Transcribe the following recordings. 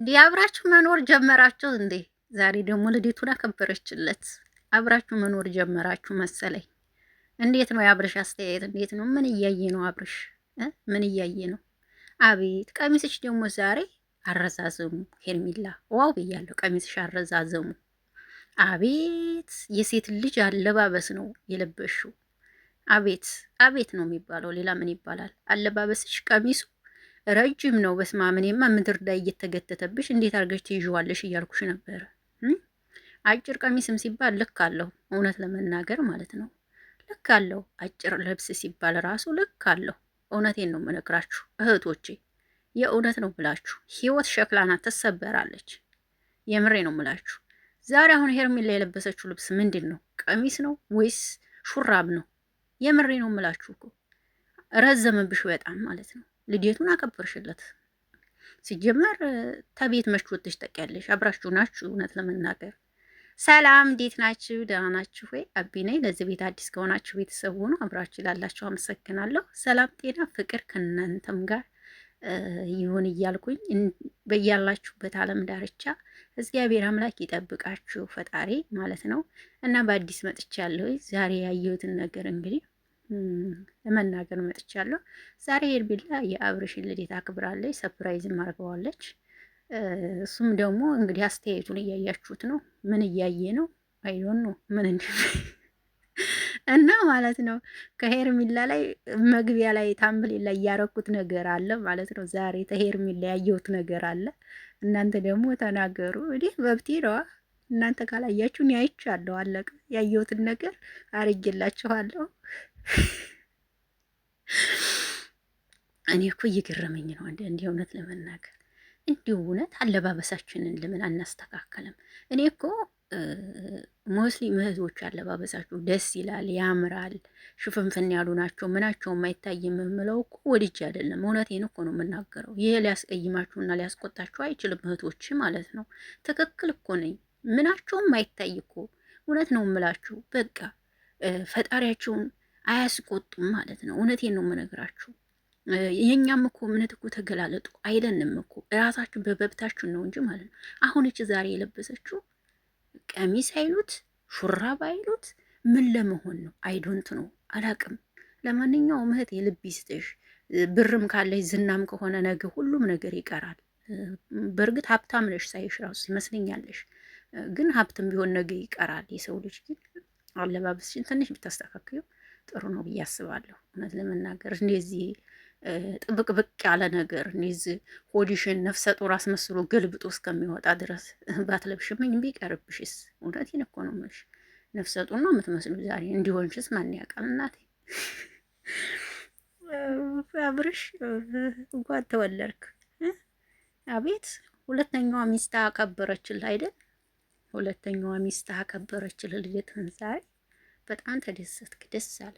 እንዲህ አብራችሁ መኖር ጀመራችሁ እንዴ? ዛሬ ደግሞ ልደቱን አከበረችለት። አብራችሁ መኖር ጀመራችሁ መሰለኝ። እንዴት ነው የአብርሽ አስተያየት? እንዴት ነው? ምን እያየ ነው አብርሽ? ምን እያየ ነው? አቤት ቀሚስሽ ደግሞ ዛሬ አረዛዘሙ ሄርሚላ፣ ዋው ብያለሁ። ቀሚስሽ አረዛዘሙ፣ አቤት የሴት ልጅ አለባበስ ነው የለበሽው። አቤት አቤት ነው የሚባለው። ሌላ ምን ይባላል? አለባበስሽ ቀሚሱ ረጅም ነው። በስመ አብ እኔማ ምድር ላይ እየተገተተብሽ እንዴት አድርገሽ ትይዥዋለሽ እያልኩሽ ነበረ። አጭር ቀሚስም ሲባል ልክ አለው፣ እውነት ለመናገር ማለት ነው። ልክ አለው። አጭር ልብስ ሲባል ራሱ ልክ አለው። እውነቴን ነው የምነግራችሁ እህቶቼ፣ የእውነት ነው ብላችሁ። ህይወት ሸክላ ናት፣ ትሰበራለች። የምሬ ነው ምላችሁ። ዛሬ አሁን ሄርሜላ የለበሰችው ልብስ ምንድን ነው? ቀሚስ ነው ወይስ ሹራብ ነው? የምሬ ነው ምላችሁ እኮ ረዘመብሽ በጣም ማለት ነው። ልደቱን አከበርሽለት። ሲጀመር ተቤት መች ወጥተሽ ታውቂያለሽ? አብራችሁ ናችሁ። እውነት ለመናገር ሰላም፣ እንዴት ናችሁ? ደህና ናችሁ ወይ? አቢ ነኝ። ለዚህ ቤት አዲስ ከሆናችሁ ቤተሰቡ ነው። አብራችሁ ላላችሁ አመሰግናለሁ። ሰላም፣ ጤና፣ ፍቅር ከእናንተም ጋር ይሁን እያልኩኝ በያላችሁበት ዓለም ዳርቻ እግዚአብሔር አምላክ ይጠብቃችሁ ፈጣሪ ማለት ነው። እና በአዲስ መጥቻለሁ። ዛሬ ያየሁትን ነገር እንግዲህ ለመናገር መጥቻለሁ። ዛሬ ሄርሜላ የአብርሽን ልደት አክብራለች፣ ሰፕራይዝም አድርገዋለች። እሱም ደግሞ እንግዲህ አስተያየቱን እያያችሁት ነው። ምን እያየ ነው? አይዶን ነው ምን እና ማለት ነው። ከሄርሜላ ላይ መግቢያ ላይ ታምብሌላ ላይ ያረኩት ነገር አለ ማለት ነው። ዛሬ ከሄርሜላ ያየሁት ነገር አለ። እናንተ ደግሞ ተናገሩ። እንዲህ መብቴ ነዋ። እናንተ ካላያችሁ እኔ አይቻለሁ። አለቀ። ያየሁትን ነገር አርጌላችኋለሁ። እኔ እኮ እየገረመኝ ነው እንዲህ እውነት ለመናገር እንዲሁ እውነት አለባበሳችንን ለምን አናስተካከልም? እኔ እኮ ሙስሊም እህቶች አለባበሳችሁ ደስ ይላል፣ ያምራል፣ ሽፍንፍን ያሉ ናቸው፣ ምናቸውም አይታይም የምለው እኮ ወድጄ አይደለም። እውነቴን እኮ ነው የምናገረው። ይሄ ሊያስቀይማችሁና ሊያስቆጣችሁ አይችልም እህቶች ማለት ነው። ትክክል እኮ ነኝ። ምናቸውም አይታይ እኮ እውነት ነው የምላችሁ። በቃ ፈጣሪያቸውን አያስቆጡም ማለት ነው። እውነቴን ነው የምነግራችሁ። የኛም እኮ እምነት እኮ ተገላለጡ አይለንም እኮ እራሳችሁ በበብታችሁን ነው እንጂ ማለት ነው። አሁን እቺ ዛሬ የለበሰችው ቀሚስ አይሉት ሹራብ አይሉት ምን ለመሆን ነው? አይዶንት ነው አላቅም። ለማንኛውም እህት የልብ ይስጥሽ። ብርም ካለሽ ዝናም ከሆነ ነገ ሁሉም ነገር ይቀራል። በእርግጥ ሀብታም ነሽ ሳይሽ ራሱ ይመስለኛለሽ፣ ግን ሀብትም ቢሆን ነገ ይቀራል። የሰው ልጅ ግን አለባበስሽን ትንሽ ብታስተካክዩ ጥሩ ነው ብዬ አስባለሁ። እውነት ለመናገር እንደዚህ ጥብቅብቅ ያለ ነገር እንደዚህ ሆዲሽን ነፍሰ ጡር አስመስሎ ገልብጦ እስከሚወጣ ድረስ ባትለብሽ ምን ቢቀርብሽስ? እውነቴን እኮ ነው የምልሽ። ነፍሰ ጡር ነው የምትመስሉ ዛሬ። እንዲሆንሽስ ማን ያውቃል? እናቴ አብርሽ እንኳን ተወለድክ። አቤት ሁለተኛዋ ሚስት አከበረችልህ አይደል? ሁለተኛዋ ሚስት አከበረችልህ ልደትህን ዛሬ። በጣም ተደሰትክ፣ ደስ አለ።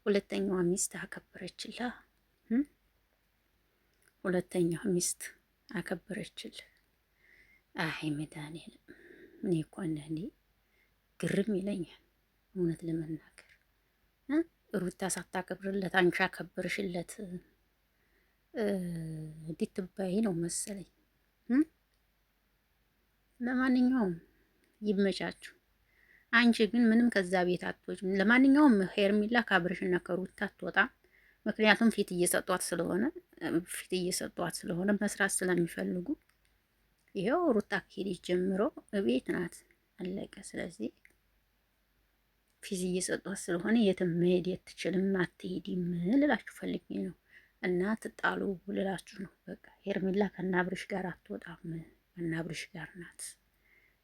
ሁለተኛዋ ሚስት አከበረችልህ። ሁለተኛዋ ሚስት አከበረችልህ። አይ መድኃኒዓለም፣ እኔ እኮ አንዳንዴ ግርም ይለኛል እውነት ለመናገር። ሩታ ሳታከብርለት አንቺ አከበርሽለት እንድትባይ ነው መሰለኝ። ለማንኛውም ይመቻችሁ። አንቺ ግን ምንም ከዛ ቤት አትወጭም። ለማንኛውም ሄርሜላ ከአብርሽና ከሩታ አትወጣም። ምክንያቱም ፊት እየሰጧት ስለሆነ መስራት ስለሚፈልጉ ይኸው ሩታ ከሄደች ጀምሮ እቤት ናት፣ አለቀ። ስለዚህ ፊት እየሰጧት ስለሆነ የትም መሄድ የትችልም፣ አትሄድም ልላችሁ ፈልጌ ነው። እና ትጣሉ ልላችሁ ነው። በቃ ሄርሜላ ከአብርሽ ጋር አትወጣም፣ ከአብርሽ ጋር ናት።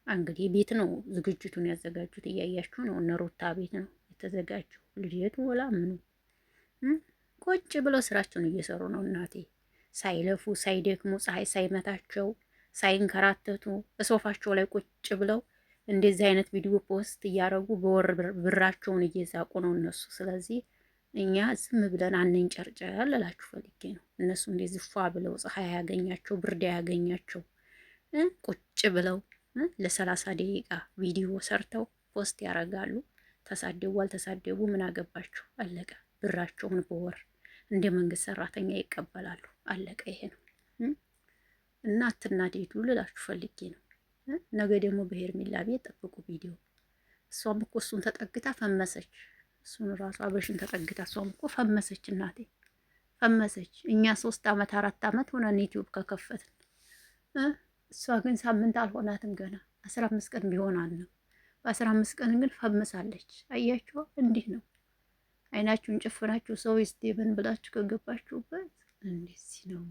እንግዲህ ቤት ነው ዝግጅቱን ያዘጋጁት፣ እያያችሁ ነው። እነ ሩታ ቤት ነው የተዘጋጀው ልደቱ። ወላ ምኑ ቁጭ ብለው ስራቸውን እየሰሩ ነው እናቴ። ሳይለፉ ሳይደክሙ ፀሐይ ሳይመታቸው ሳይንከራተቱ በሶፋቸው ላይ ቁጭ ብለው እንደዚህ አይነት ቪዲዮ ፖስት እያደረጉ በወር ብራቸውን እየዛቁ ነው እነሱ። ስለዚህ እኛ ዝም ብለን አንንጨርጨር ልላችሁ ፈልጌ ነው። እነሱ እንደዚህ ፏ ብለው ፀሐይ ያገኛቸው ብርድ ያገኛቸው ቁጭ ብለው ለ30 ደቂቃ ቪዲዮ ሰርተው ፖስት ያደርጋሉ። ተሳደቡ አልተሳደቡ ምን አገባችሁ? አለቀ። ብራቸውን በወር እንደ መንግስት ሰራተኛ ይቀበላሉ። አለቀ። ይሄ ነው። እና አትናደዱ ልላችሁ ፈልጌ ነው። ነገ ደግሞ በሄርሜላ ቤት ጠብቁ ቪዲዮ። እሷም እኮ እሱን ተጠግታ ፈመሰች። እሱን ራሱ አበሽን ተጠግታ እሷም እኮ ፈመሰች። እናቴ ፈመሰች። እኛ 3 አመት 4 አመት ሆነን ዩቲዩብ ከከፈትን እሷ ግን ሳምንት አልሆናትም ገና 15 ቀን ቢሆናል ነው። በ15 ቀን ግን ፈምሳለች። አያችሁ፣ እንዲህ ነው። አይናችሁን ጨፍናችሁ ሰው ይስቴብን ብላችሁ ከገባችሁበት እንደዚህ ነው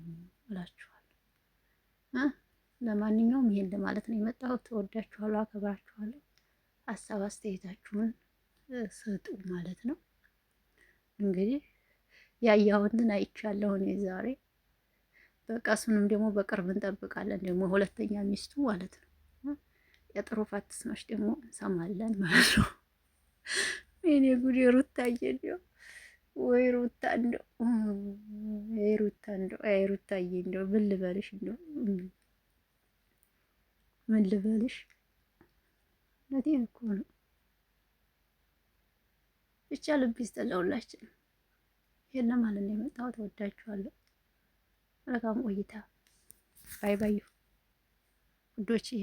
እላችኋለሁ። ለማንኛውም ይሄን ለማለት ነው የመጣሁት። ተወዳችኋለሁ፣ አከብራችኋለሁ። ሀሳብ አስተያየታችሁን ስጡ ማለት ነው። እንግዲህ ያየሁትን አይቻለሁ እኔ ዛሬ። በቃ እሱንም ደግሞ በቅርብ እንጠብቃለን። ደግሞ ሁለተኛ ሚስቱ ማለት ነው የጥሩ ፋትስማሽ ደግሞ እንሰማለን ማለት ነው። እኔ ጉዴ ሩታዬ እንደው ወይ ሩታ እንደው አይ ሩታ እንደው አይ ሩታዬ እንደው ምን ልበልሽ እንደው ምን ልበልሽ እውነቴን እኮ ነው። ብቻ ልብ ይስጥልን ለሁላችንም። ይሄን ማለት ነው የመጣሁት። ተወዳችኋለሁ። መልካም ቆይታ። ባይ ባይ ውዶችዬ።